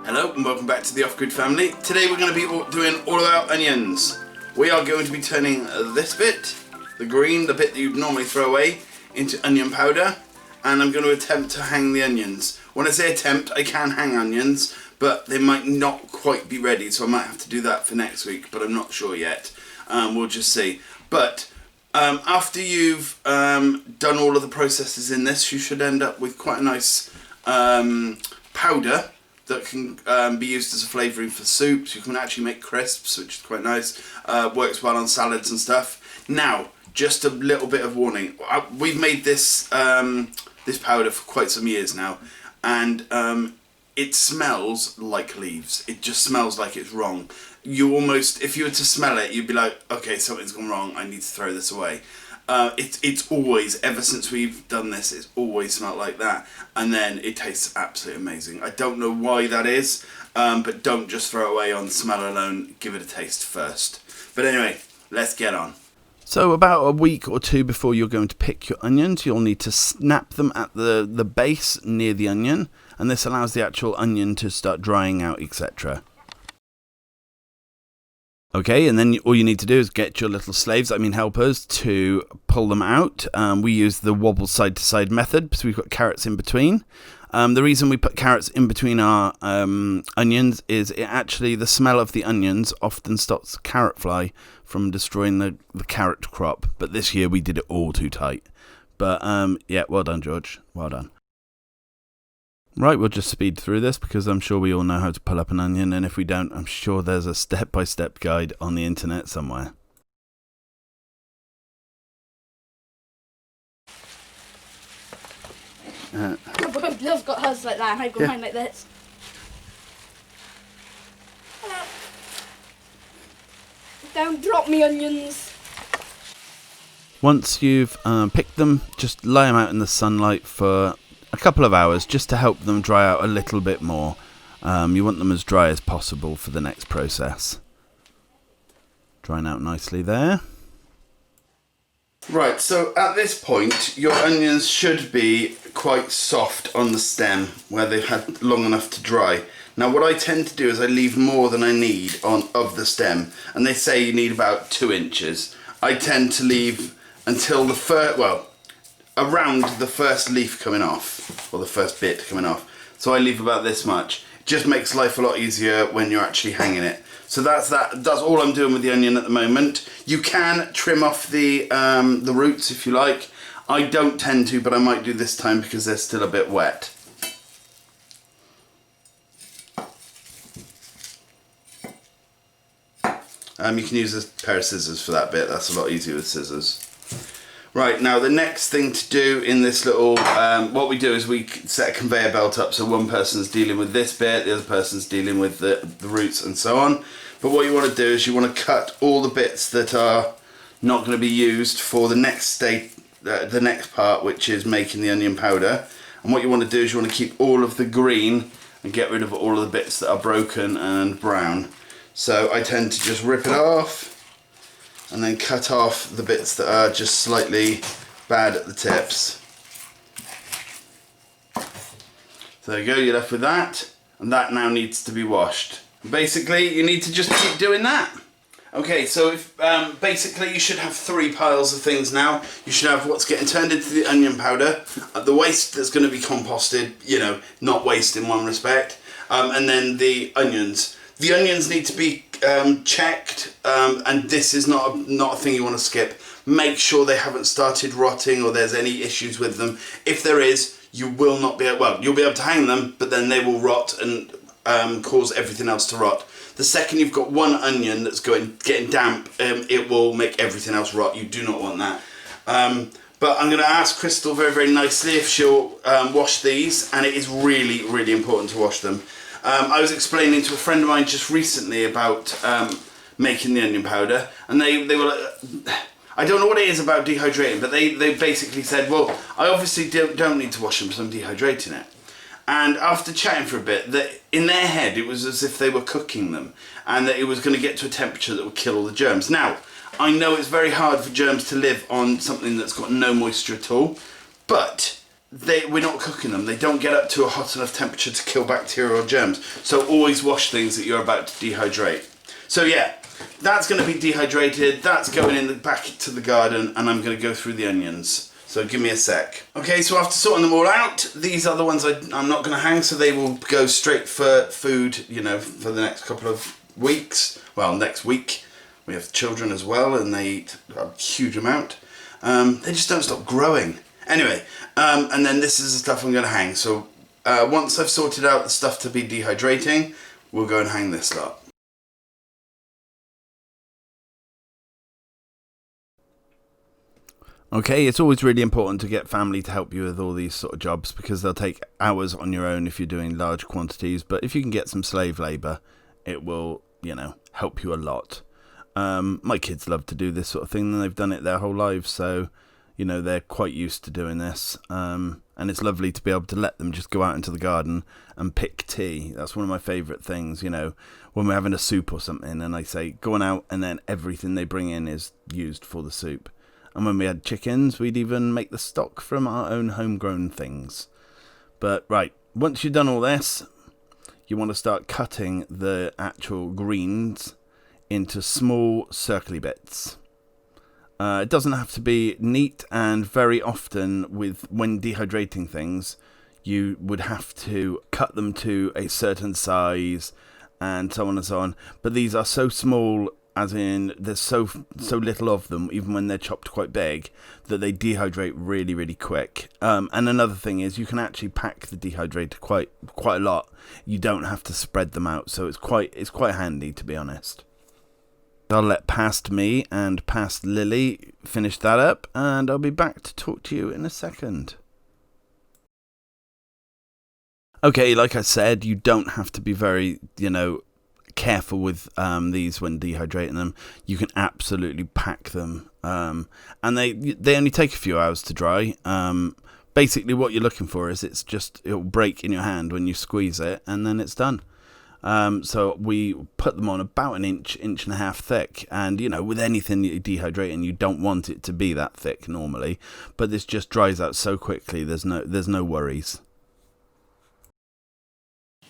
Hello and welcome back to the Off-Grid family. Today we're going to be doing all about onions. We are going to be turning this bit, the green, the bit that you'd normally throw away, into onion powder, and I'm going to attempt to hang the onions. When I say attempt, I can hang onions, but they might not quite be ready, so I might have to do that for next week, but I'm not sure yet. We'll just see. But after you've done all of the processes in this, you should end up with quite a nice powder that can be used as a flavouring for soups. You can actually make crisps, which is quite nice. Works well on salads and stuff. Now, just a little bit of warning. We've made this this powder for quite some years now, and it smells like leaves. It just smells like it's wrong. You almost, if you were to smell it, you'd be like, okay, something's gone wrong. I need to throw this away. It's always, ever since we've done this, it's always smelled like that, and then it tastes absolutely amazing. I don't know why that is, but don't just throw it away on smell alone, give it a taste first. But anyway, let's get on. So about a week or two before you're going to pick your onions, you'll need to snap them at the base near the onion, and this allows the actual onion to start drying out, etc. Okay, and then all you need to do is get your little slaves, helpers, to pull them out. We use the wobble side to side method because we've got carrots in between. The reason we put carrots in between our onions is the smell of the onions often stops carrot fly from destroying the carrot crop. But this year we did it all too tight. But yeah, well done, George. Well done. Right, we'll just speed through this because I'm sure we all know how to pull up an onion, and if we don't, I'm sure there's a step-by-step guide on the internet somewhere. Bill's got hers like that, I've got mine like this. Don't drop me onions. Once you've picked them, just lay them out in the sunlight for a couple of hours just to help them dry out a little bit more. You want them as dry as possible for the next process. Drying out nicely there. Right, so at this point your onions should be quite soft on the stem where they've had long enough to dry. Now what I tend to do is I leave more than I need of the stem, and they say you need about 2 inches. I tend to leave until around the first leaf coming off, or the first bit coming off. So I leave about this much. It just makes life a lot easier when you're actually hanging it. So that's all I'm doing with the onion at the moment. You can trim off the roots if you like. I don't tend to, but I might do this time because they're still a bit wet. You can use a pair of scissors for that bit. That's a lot easier with scissors. Right, now the next thing to do in this little, what we do is we set a conveyor belt up, so one person's dealing with this bit, the other person's dealing with the roots and so on. But what you want to do is you want to cut all the bits that are not going to be used for the next stage, the next part, which is making the onion powder. And what you want to do is you want to keep all of the green and get rid of all of the bits that are broken and brown. So I tend to just rip it off and then cut off the bits that are just slightly bad at the tips. So there you go, you're left with that, and that now needs to be washed. Basically, you need to just keep doing that. Okay, so if, basically you should have 3 piles of things now. You should have what's getting turned into the onion powder, the waste that's going to be composted, not waste in one respect, and then the onions. The onions need to be checked, and this is not a thing you want to skip. Make sure they haven't started rotting or there's any issues with them. If there is, you will not be able, well, you'll be able to hang them, but then they will rot and cause everything else to rot. The second you've got one onion that's getting damp, it will make everything else rot. You do not want that. But I'm going to ask Crystal very, very nicely if she'll wash these, and it is really, really important to wash them. I was explaining to a friend of mine just recently about making the onion powder, and they were I don't know what it is about dehydrating, but they basically said, well, I obviously don't need to wash them because I'm dehydrating it. And after chatting for a bit, in their head it was as if they were cooking them, and that it was going to get to a temperature that would kill all the germs. Now, I know it's very hard for germs to live on something that's got no moisture at all, but we're not cooking them. They don't get up to a hot enough temperature to kill bacteria or germs. So always wash things that you're about to dehydrate. So yeah, that's going to be dehydrated. That's going in the back to the garden, and I'm going to go through the onions. So give me a sec. Okay, so after sorting them all out, these are the ones I'm not going to hang, so they will go straight for food, you know, for the next couple of weeks. Well, next week. We have children as well, and they eat a huge amount. They just don't stop growing. Anyway, and then this is the stuff I'm going to hang. So once I've sorted out the stuff to be dehydrating, we'll go and hang this lot. Okay, it's always really important to get family to help you with all these sort of jobs, because they'll take hours on your own if you're doing large quantities. But if you can get some slave labour, it will, you know, help you a lot. My kids love to do this sort of thing, and they've done it their whole lives, so you know they're quite used to doing this. And it's lovely to be able to let them just go out into the garden and pick tea. That's one of my favourite things, you know, when we're having a soup or something, and I say go on out, and then everything they bring in is used for the soup. And when we had chickens, we'd even make the stock from our own homegrown things. But right, once you've done all this, you want to start cutting the actual greens into small circly bits. It doesn't have to be neat, and very often when dehydrating things, you would have to cut them to a certain size and so on and so on. But these are so small, as in there's so little of them, even when they're chopped quite big, that they dehydrate really, really quick. And another thing is you can actually pack the dehydrator quite a lot. You don't have to spread them out, so it's quite handy, to be honest. I'll let past me and past Lily finish that up, and I'll be back to talk to you in a second. Okay, like I said, you don't have to be very, you know, careful with these when dehydrating them. You can absolutely pack them, and they only take a few hours to dry. Basically what you're looking for is it'll break in your hand when you squeeze it, and then it's done. So we put them on about an inch and a half thick, and you know, with anything you dehydrating, you don't want it to be that thick normally, but this just dries out so quickly. There's no worries.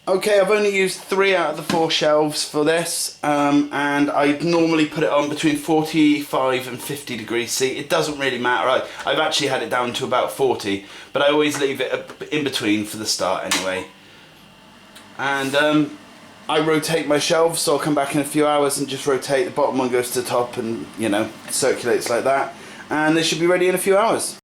Okay, I've only used 3 out of the 4 shelves for this, and I normally put it on between 45 and 50 degrees C. It doesn't really matter. I've actually had it down to about 40, but I always leave it in between for the start anyway. And I rotate my shelves, so I'll come back in a few hours and just rotate. The bottom one goes to the top, and you know, circulates like that, and they should be ready in a few hours.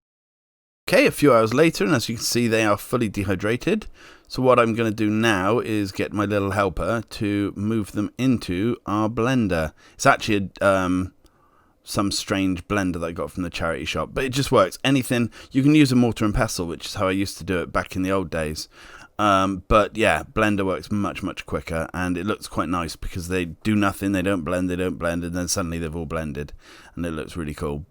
Okay, a few hours later, and as you can see, they are fully dehydrated. So what I'm going to do now is get my little helper to move them into our blender. It's actually some strange blender that I got from the charity shop, but it just works. Anything, you can use a mortar and pestle, which is how I used to do it back in the old days. But yeah, blender works much quicker, and it looks quite nice because they do nothing, they don't blend, and then suddenly they've all blended, and it looks really cool.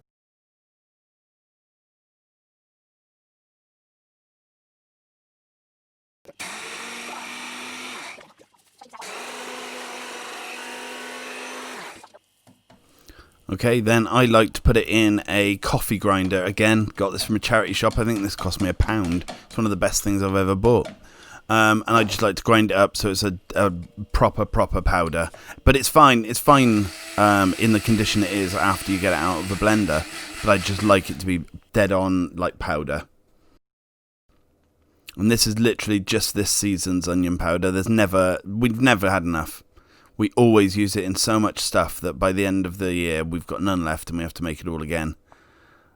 Okay, then I like to put it in a coffee grinder. Again, got this from a charity shop. I think this cost me £1. It's one of the best things I've ever bought. And I just like to grind it up so it's a proper powder. But it's fine. It's fine in the condition it is after you get it out of the blender. But I just like it to be dead on like powder. And this is literally just this season's onion powder. We've never had enough. We always use it in so much stuff that by the end of the year we've got none left and we have to make it all again.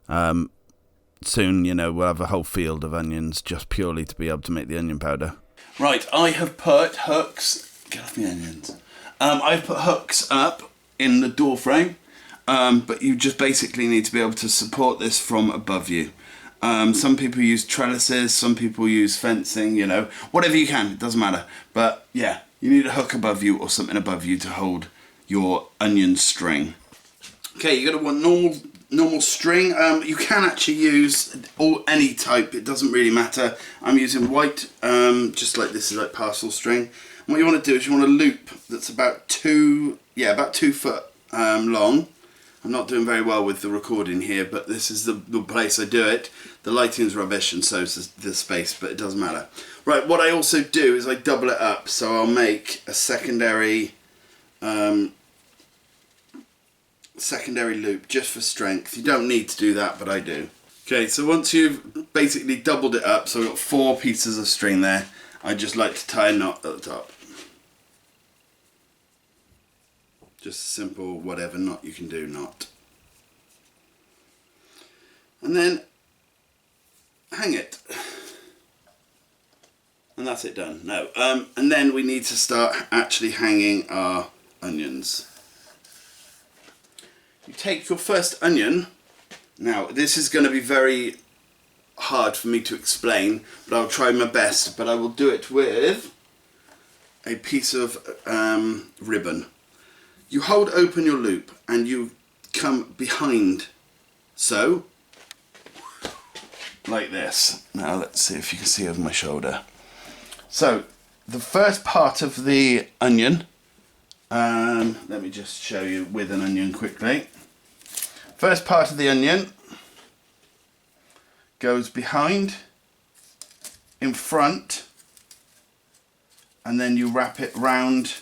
Soon, you know, we'll have a whole field of onions just purely to be able to make the onion powder. Right, I have put hooks... Get off the onions. I've put hooks up in the door frame, but you just basically need to be able to support this from above you. Some people use trellises, some people use fencing, you know, whatever you can, it doesn't matter. But yeah, you need a hook above you or something above you to hold your onion string. Okay, you're going to want normal string. You can actually use any type, it doesn't really matter. I'm using white, just like this is like parcel string. And what you want to do is you want a loop that's about 2 foot long, I'm not doing very well with the recording here, but this is the place I do it. The lighting's rubbish and so is the space, but it doesn't matter. Right, what I also do is I double it up, so I'll make a secondary loop just for strength. You don't need to do that, but I do. Okay, so once you've basically doubled it up, so I've got 4 pieces of string there, I just like to tie a knot at the top. Just a simple whatever knot you can do knot. And then hang it. And that's it done. No. And then we need to start actually hanging our onions. You take your first onion. Now this is going to be very hard for me to explain, but I'll try my best. But I will do it with a piece of ribbon. You hold open your loop and you come behind, so, like this. Now let's see if you can see over my shoulder. So, the first part of the onion, let me just show you with an onion quickly. First part of the onion goes behind, in front, and then you wrap it round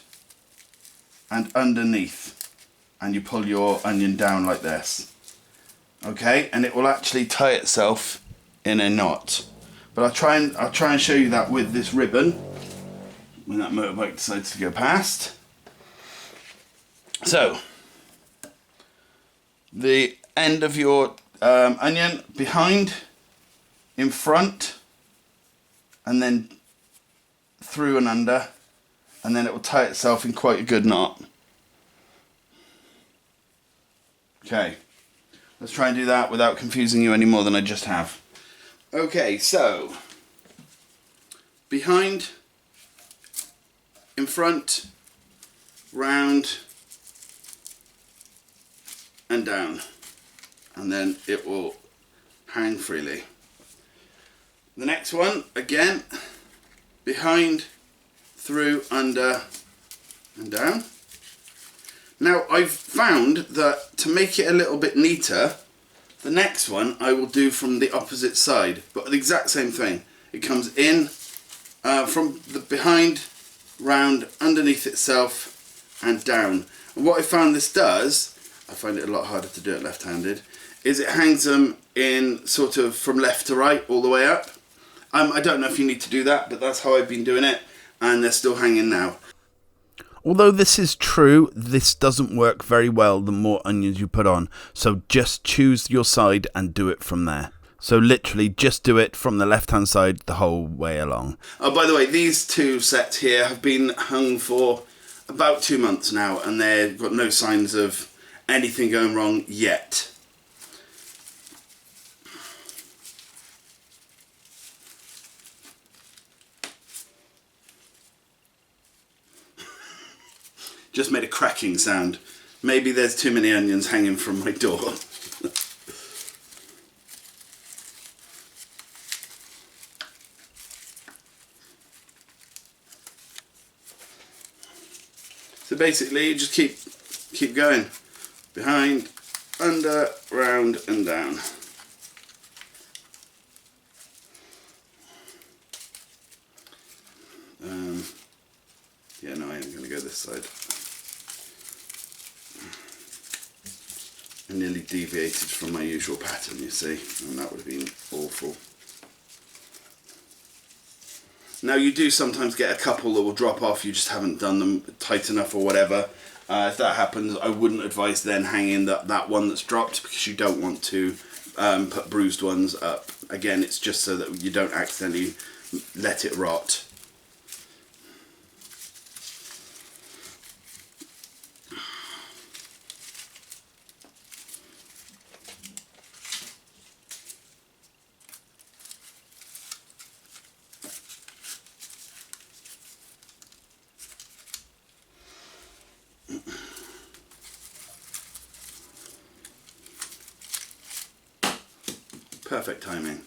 and underneath, and you pull your onion down like this. Okay, and it will actually tie itself in a knot. But I'll try and show you that with this ribbon when that motorbike decides to go past. So the end of your onion behind, in front, and then through and under, and then it will tie itself in quite a good knot. Okay, let's try and do that without confusing you any more than I just have. Okay, so behind, in front, round and down, and then it will hang freely. The next one, again, behind, through, under and down. Now I've found that to make it a little bit neater, the next one I will do from the opposite side, but the exact same thing. It comes in from the behind, round, underneath itself and down. And what I found this does, I find it a lot harder to do it left-handed, is it hangs them in sort of from left to right all the way up. I don't know if you need to do that, but that's how I've been doing it, and they're still hanging now. Although this is true, this doesn't work very well the more onions you put on, so just choose your side and do it from there. So literally just do it from the left hand side the whole way along. Oh, by the way, these 2 sets here have been hung for about 2 months now, and they've got no signs of anything going wrong yet. Just made a cracking sound. Maybe there's too many onions hanging from my door. So basically you just keep going. Behind, under, round and down. Yeah, no, I am going to go this side. I nearly deviated from my usual pattern, you see, and that would have been awful. Now you do sometimes get a couple that will drop off, you just haven't done them tight enough or whatever. If that happens, I wouldn't advise then hanging that one that's dropped, because you don't want to put bruised ones up. Again, it's just so that you don't accidentally let it rot. Perfect timing.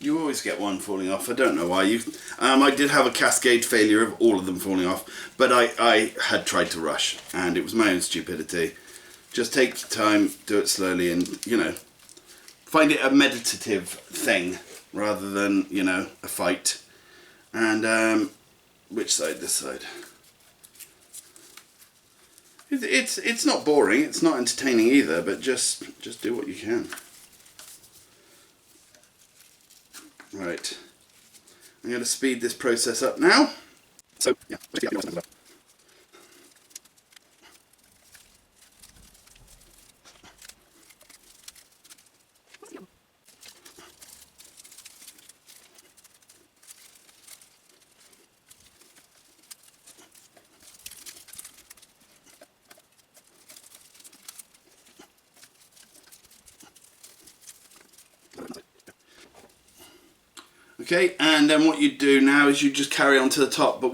You always get one falling off. I don't know why. I did have a cascade failure of all of them falling off, but I had tried to rush, and it was my own stupidity. Just take your time, do it slowly, and, you know, find it a meditative thing rather than, you know, a fight. And which side? This side. It's not boring. It's not entertaining either. But just do what you can. Right. I'm going to speed this process up now. So yeah. Okay, and then what you do now is you just carry on to the top, but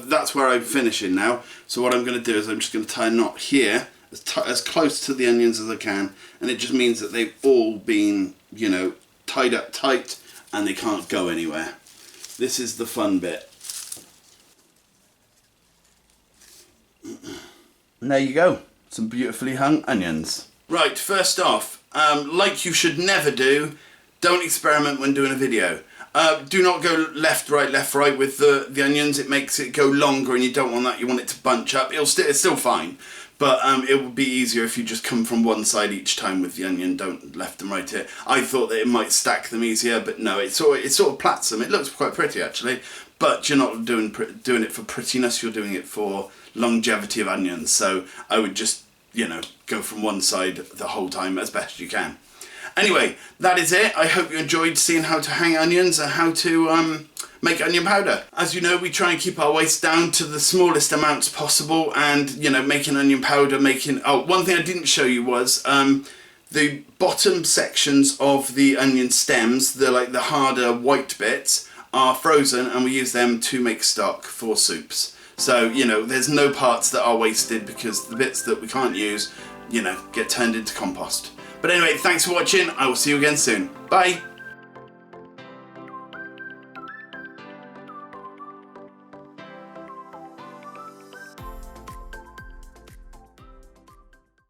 that's where I'm finishing now. So what I'm going to do is I'm just going to tie a knot here, as close to the onions as I can, and it just means that they've all been, you know, tied up tight and they can't go anywhere. This is the fun bit. And there you go, some beautifully hung onions. Right, first off, like you should never do, don't experiment when doing a video. Do not go left, right with the onions. It makes it go longer and you don't want that. You want it to bunch up. It's still fine, but it would be easier if you just come from one side each time with the onion. Don't left and right it. I thought that it might stack them easier, but no, it sort of plats them. It looks quite pretty actually, but you're not doing it for prettiness. You're doing it for longevity of onions. So I would just, you know, go from one side the whole time as best you can. Anyway, that is it. I hope you enjoyed seeing how to hang onions and how to make onion powder. As you know, we try and keep our waste down to the smallest amounts possible, and, you know, making onion powder, one thing I didn't show you was the bottom sections of the onion stems, the harder white bits, are frozen, and we use them to make stock for soups. So, you know, there's no parts that are wasted because the bits that we can't use, you know, get turned into compost. But anyway, thanks for watching. I will see you again soon. Bye.